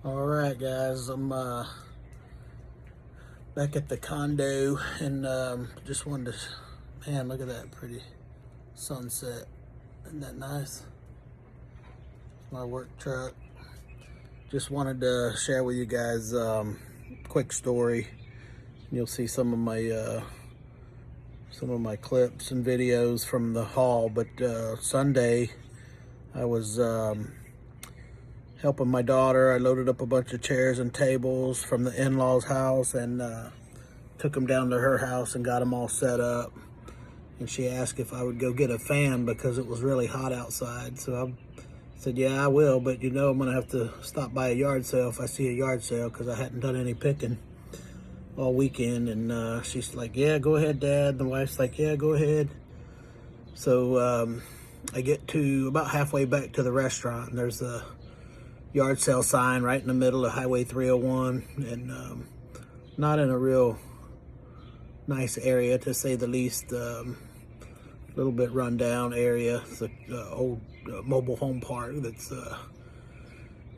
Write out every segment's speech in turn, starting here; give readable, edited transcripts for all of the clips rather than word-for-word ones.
All right, guys, I'm back at the condo and just wanted to, man, look at that pretty sunset. Isn't that nice? My work truck. Just wanted to share with you guys quick story. You'll see some of my clips and videos from the haul, but Sunday I was helping my daughter. I loaded up a bunch of chairs and tables from the in-laws house and took them down to her house and got them all set up. And she asked if I would go get a fan because it was really hot outside. So I said, yeah, I will, but you know I'm gonna have to stop by a yard sale if I see a yard sale, because I hadn't done any picking all weekend. And she's like, yeah, go ahead, Dad. The wife's like, yeah, go ahead. So I get to about halfway back to the restaurant, and there's a yard sale sign right in the middle of Highway 301, and not in a real nice area, to say the least. A little bit run down area. It's an old mobile home park that's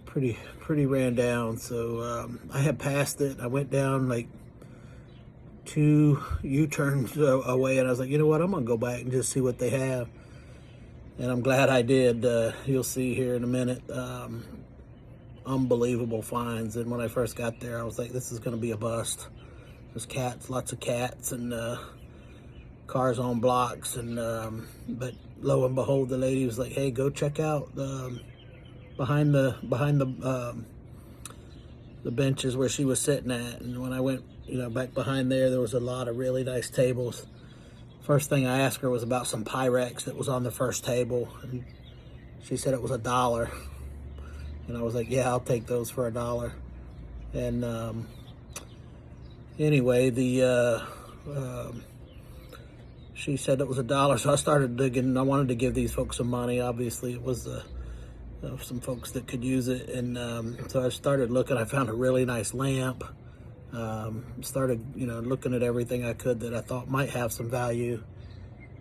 pretty ran down. So I had passed it. I went down like 2 U-turns away, and I was like, you know what, I'm gonna go back and just see what they have. And I'm glad I did. You'll see here in a minute. Unbelievable finds. And when I first got there, I was like, this is gonna be a bust. There's cats, lots of cats, and cars on blocks. And but lo and behold, the lady was like, hey, go check out behind the benches where she was sitting at. And when I went, back behind there was a lot of really nice tables. First thing I asked her was about some Pyrex that was on the first table, and she said it was $1. And I was like, yeah, I'll take those for $1. And anyway, she said it was $1, so I started digging. I wanted to give these folks some money. Obviously, it was some folks that could use it, and so I started looking. I found a really nice lamp. Started, looking at everything I could that I thought might have some value.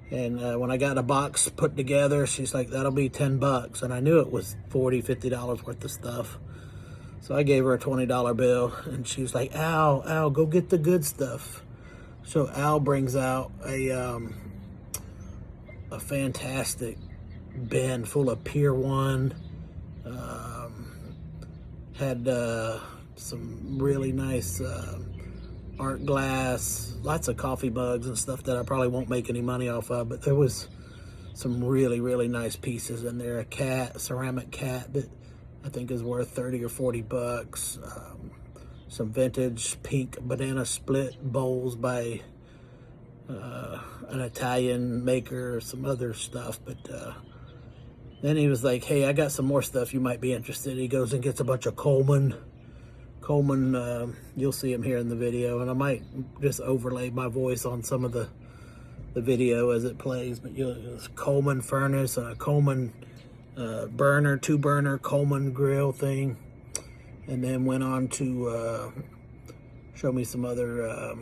And when I got a box put together, she's like, that'll be $10. And I knew it was $40, $50 worth of stuff. So I gave her a $20 bill, and she was like, Al, go get the good stuff. So Al brings out a fantastic bin full of Pier 1. Had some really nice art glass, lots of coffee mugs and stuff that I probably won't make any money off of, but there was some really, really nice pieces in there. A ceramic cat that I think is worth 30 or 40 bucks. Some vintage pink banana split bowls by an Italian maker, some other stuff. But then he was like, hey, I got some more stuff you might be interested in. He goes and gets a bunch of Coleman, you'll see him here in the video, and I might just overlay my voice on some of the video as it plays. But it's Coleman furnace and a Coleman burner, 2-burner Coleman grill thing. And then went on to show me some other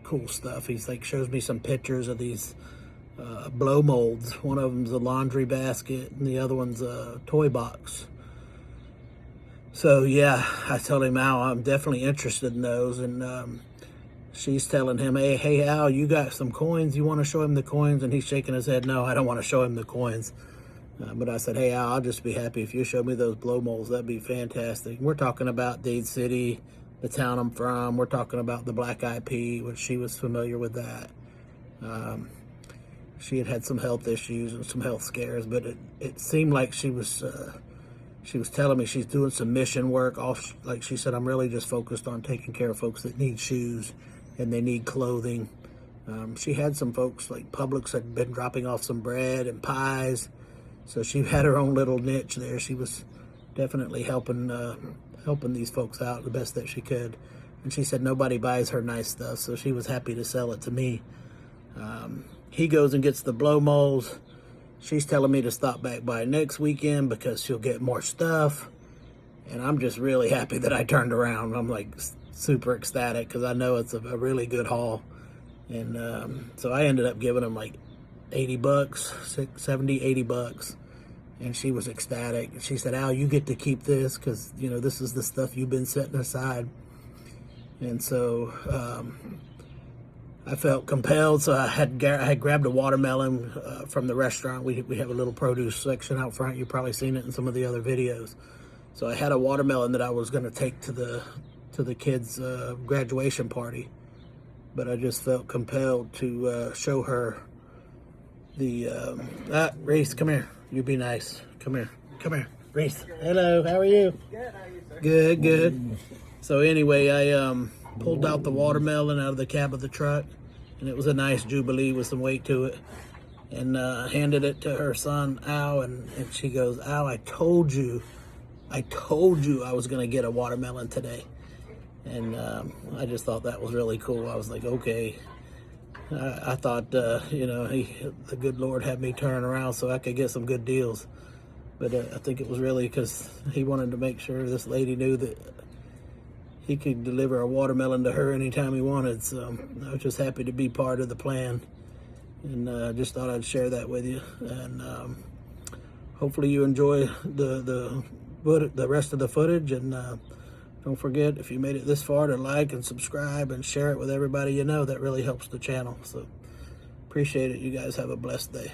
cool stuff. He's like, shows me some pictures of these blow molds. One of them's a laundry basket, and the other one's a toy box. So yeah, I told him, Al, I'm definitely interested in those. And she's telling him, hey Al, you got some coins, you want to show him the coins? And he's shaking his head, no, I don't want to show him the coins. But I said, hey Al, I'll just be happy if you show me those blow molds. That'd be fantastic. We're talking about Dade City, the town I'm from. We're talking about the Black Eyed Peas, which she was familiar with that. She had some health issues and some health scares, but it seemed like she was telling me she's doing some mission work. Like she said, I'm really just focused on taking care of folks that need shoes and they need clothing. She had some folks, like Publix had been dropping off some bread and pies. So she had her own little niche there. She was definitely helping these folks out the best that she could. And she said nobody buys her nice stuff, so she was happy to sell it to me. He goes and gets the blow molds. She's telling me to stop back by next weekend because she'll get more stuff. And I'm just really happy that I turned around. I'm like super ecstatic because I know it's a really good haul. And so I ended up giving him like 80 bucks, 70, 80 bucks. and she was ecstatic. She said, "Al, you get to keep this because, you know, this is the stuff you've been setting aside." And so I felt compelled, so I had grabbed a watermelon from the restaurant. We have a little produce section out front. You've probably seen it in some of the other videos. So I had a watermelon that I was going to take to the kids' graduation party, but I just felt compelled to show her the Reese, come here. You be nice. Come here, Reese. Hello, how are you? Good, how are you, sir? Good, good. So anyway, I pulled out the watermelon out of the cab of the truck, and it was a nice Jubilee with some weight to it, and handed it to her son, Al, and she goes, "Al, I told you I was going to get a watermelon today." And I just thought that was really cool. I was like, okay. I thought, you know, the good Lord had me turn around so I could get some good deals. But I think it was really because he wanted to make sure this lady knew that he could deliver a watermelon to her anytime he wanted. So I was just happy to be part of the plan. And just thought I'd share that with you. And hopefully you enjoy the rest of the footage. And don't forget, if you made it this far, to like and subscribe and share it with everybody you know. That really helps the channel. So appreciate it. You guys have a blessed day.